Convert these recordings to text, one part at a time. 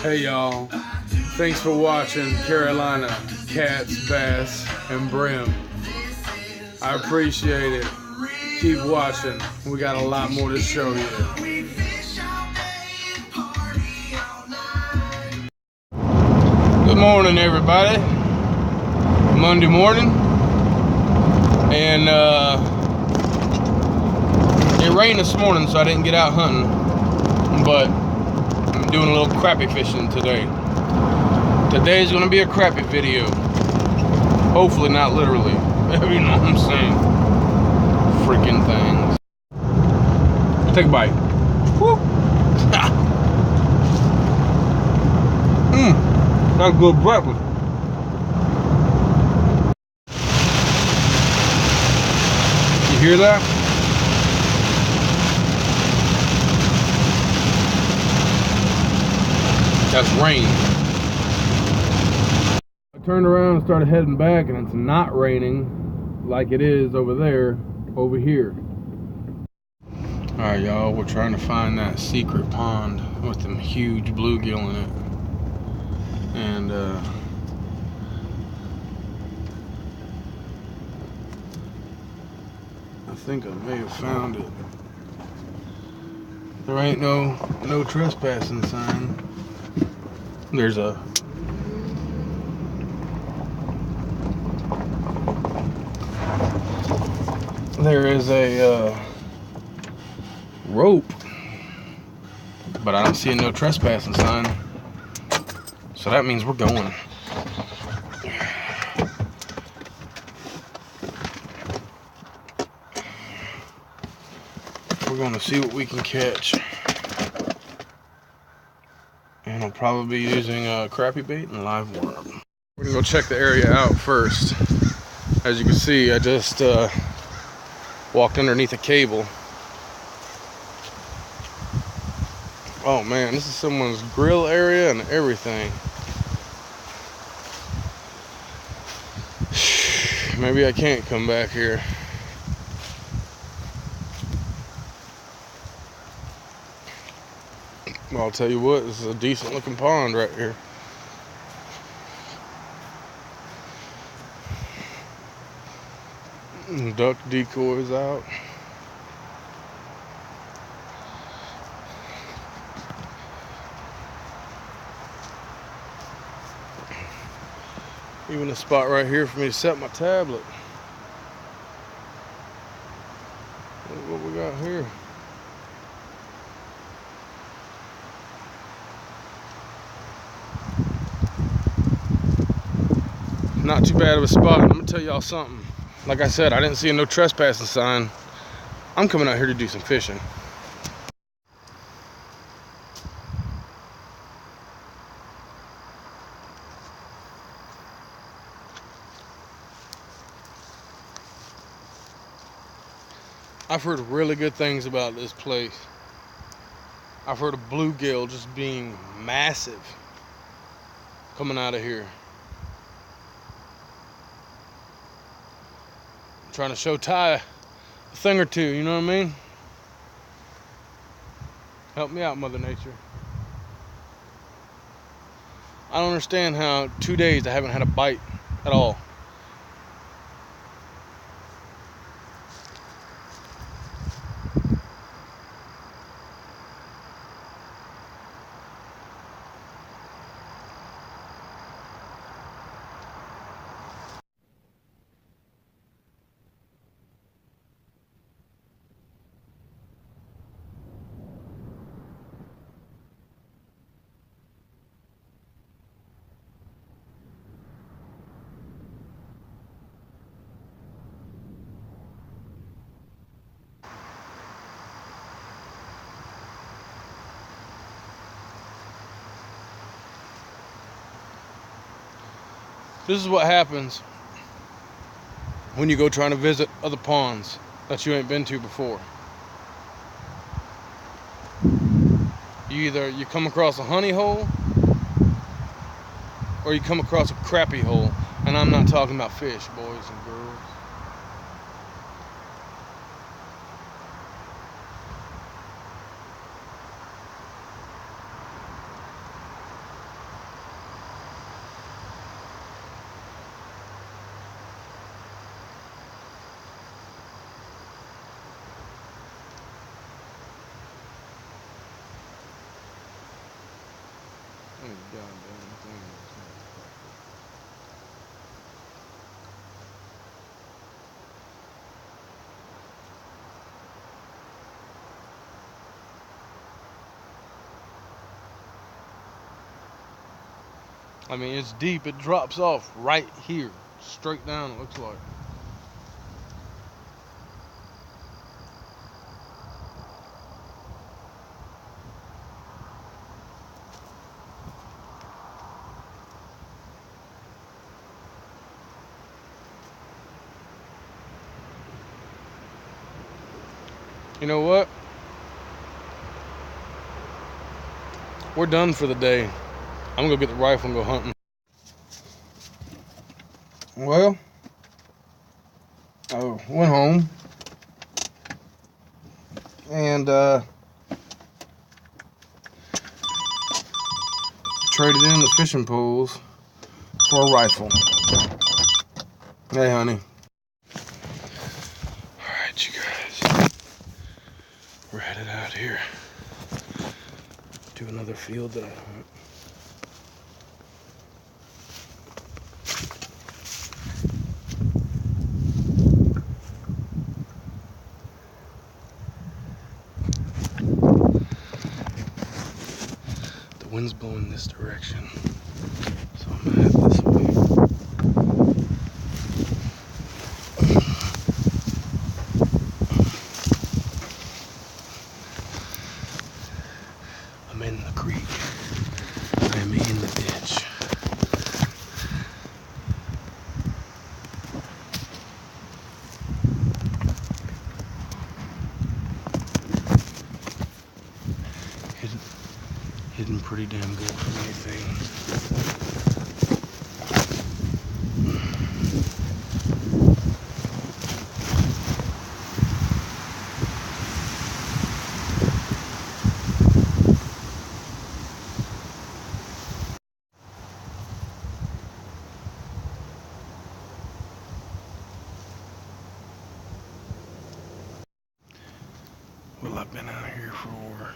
Hey y'all, thanks for watching Carolina Cats, Bass, and Brim. I appreciate it. Keep watching. We got a lot more to show you. Good morning, everybody. Monday morning, and it rained this morning, so I didn't get out hunting, but I'm doing a little crappie fishing today. Today's gonna be a crappie video. Hopefully not literally. You know what I'm saying? Freaking things. Take a bite. Woo! That's good breakfast. You hear that? That's rain. I turned around and started heading back, and it's not raining like it is over there, over here. Alright, y'all, we're trying to find that secret pond with them huge bluegill in it. And I think I may have found it. There ain't no trespassing sign. There is a rope, but I don't see no trespassing sign. So that means we're going. We're going to see what we can catch. And I'll probably be using a crappie bait and live worm. We're going to go check the area out first. As you can see, I just walked underneath a cable. Oh man, this is someone's grill area and everything. Maybe I can't come back here. Well, I'll tell you what, this is a decent looking pond right here. Duck decoys out. Even a spot right here for me to set my tablet. Look what we got here. Not too bad of a spot. I'm gonna tell y'all something. Like I said, I didn't see no trespassing sign. I'm coming out here to do some fishing. I've heard really good things about this place. I've heard of bluegill just being massive coming out of here. I'm trying to show Ty a thing or two, you know what I mean? Help me out, Mother Nature. I don't understand how 2 days I haven't had a bite at all. This is what happens when you go trying to visit other ponds that you ain't been to before. You come across a honey hole, or you come across a crappie hole. And I'm not talking about fish, boys and girls. Any goddamn thing. I mean, it's deep. It drops off right here, straight down. It looks like. You know what? We're done for the day. I'm gonna go get the rifle and go hunting. Well, I went home and traded in the fishing poles for a rifle. Hey, honey. Alright, you guys. We're headed out here to another field that I hunt. The wind's blowing this direction, so I'm gonna head this way. I'm in the creek. I'm in the ditch. Hidden pretty damn good from anything. Well, I've been out here for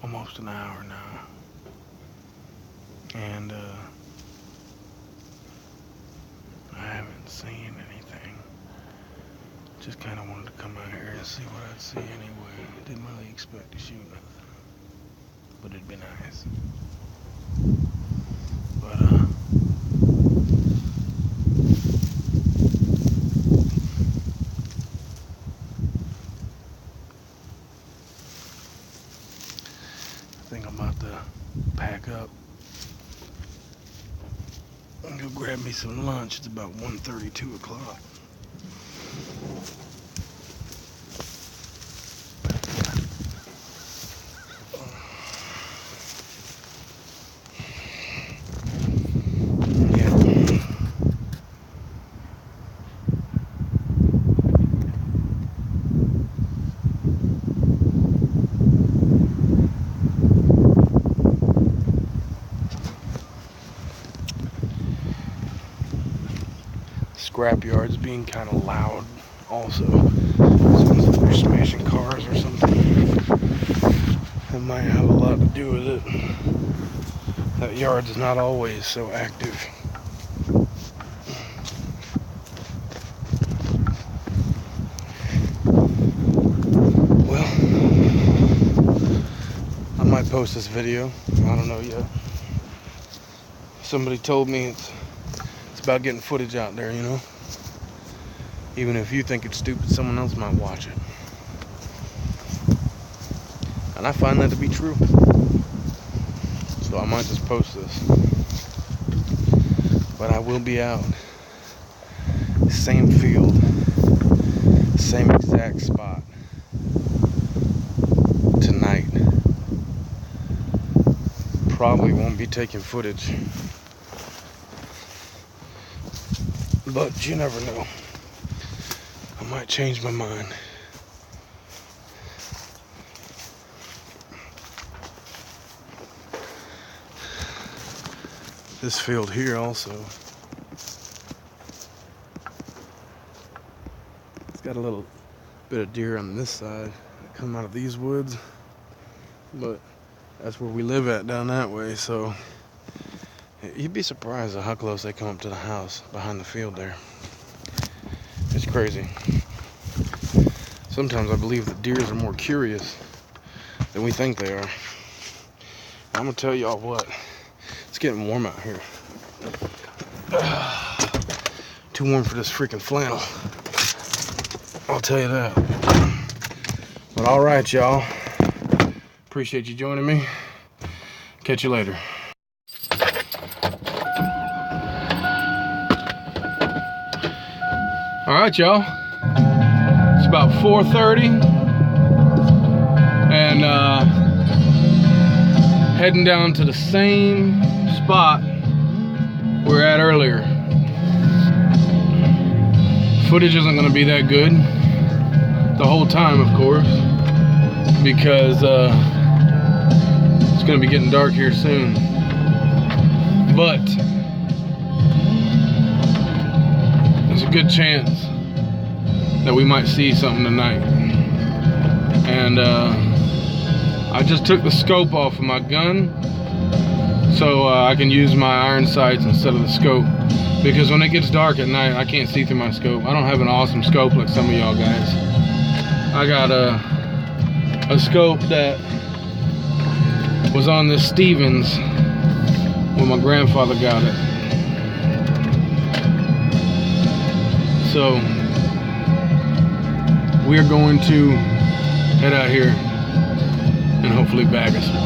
almost an hour now, and I haven't seen anything. Just kind of wanted to come out here and see what I'd see anyway. Didn't really expect to shoot nothing, but it'd be nice. But I think I'm about to pack up and go grab me some lunch. It's about 1:30, 2 o'clock. Scrapyard's being kind of loud also. Sounds like they're smashing cars or something. That might have a lot to do with it. That yard's not always so active. Well, I might post this video. I don't know yet. Somebody told me it's about getting footage out there, you know. Even if you think it's stupid, someone else might watch it. And I find that to be true. So I might just post this. But I will be out. Same field. Same exact spot. Tonight. Probably won't be taking footage. But you never know. I might change my mind. This field here also. It's got a little bit of deer on this side that come out of these woods. But That's where we live at down that way. So you'd be surprised at how close they come up to the house behind the field there. It's crazy. Sometimes I believe that deers are more curious than we think they are. I'm gonna tell y'all what, it's getting warm out here. Too warm for this freaking flannel, I'll tell you that. But all right, y'all, appreciate you joining me. Catch you later. All right, y'all, it's about 4:30 and heading down to the same spot we were at earlier. Footage isn't going to be that good the whole time, of course, because it's going to be getting dark here soon. But there's a good chance that we might see something tonight. And I just took the scope off of my gun so I can use my iron sights instead of the scope, because when it gets dark at night I can't see through my scope. I don't have an awesome scope like some of y'all guys. I got a scope that was on this Stevens when my grandfather got it. So we're going to head out here and hopefully bag us one.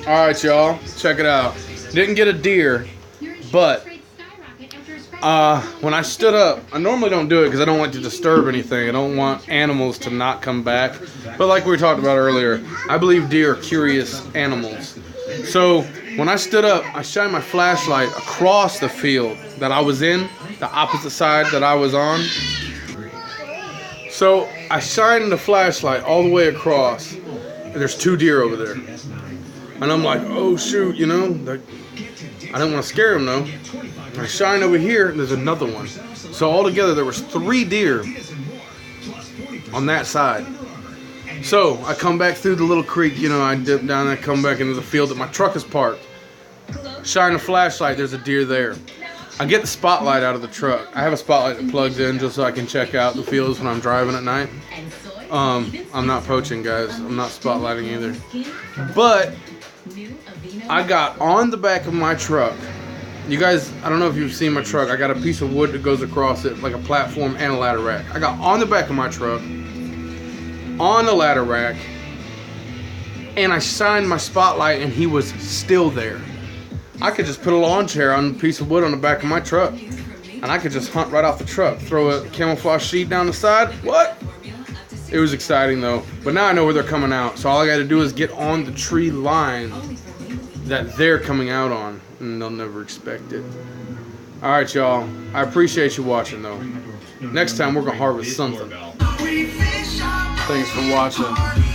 All right, y'all, check it out. Didn't get a deer, but when I stood up, I normally don't do it because I don't like to disturb anything. I don't want animals to not come back. But like we talked about earlier, I believe deer are curious animals. So when I stood up, I shined my flashlight across the field that I was in, the opposite side that I was on. So I shined the flashlight all the way across, and there's 2 deer over there. And I'm like, oh shoot, you know, like, I didn't want to scare him though. I shine over here, and there's another one. So altogether, there was 3 deer on that side. So I come back through the little creek, you know, I dip down and I come back into the field that my truck is parked. Shine a flashlight, there's a deer there. I get the spotlight out of the truck. I have a spotlight that plugs in just so I can check out the fields when I'm driving at night. I'm not poaching, guys. I'm not spotlighting either. But I got on the back of my truck. You guys, I don't know if you've seen my truck. I got a piece of wood that goes across it, like a platform and a ladder rack. I got on the back of my truck, on the ladder rack, and I shined my spotlight, and he was still there. I could just put a lawn chair on a piece of wood on the back of my truck, and I could just hunt right off the truck. Throw a camouflage sheet down the side. What? It was exciting though. But now I know where they're coming out. So all I got to do is get on the tree line that they're coming out on, and they'll never expect it. All right, y'all. I appreciate you watching though. Next time we're gonna harvest something. Thanks for watching.